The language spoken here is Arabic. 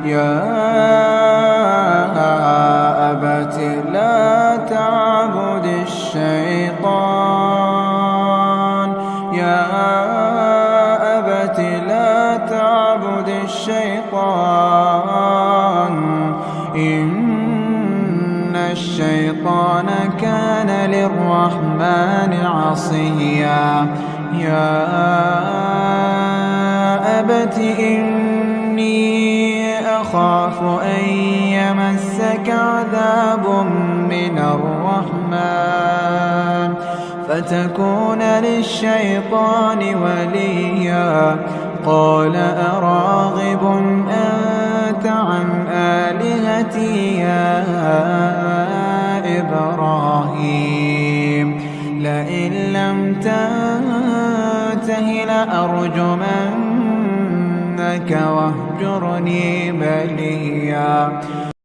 يا أبت لا تعبد الشيطان يا أبت لا تعبد الشيطان إن الشيطان كان للرحمن عصيا يا أبت إني أخاف أن يمسك عذاب من الرحمن فتكون للشيطان وليا قال أراغب أنت عن آلهتي يا إبراهيم لئن لم تنته لأرجمنك واهجرني مليا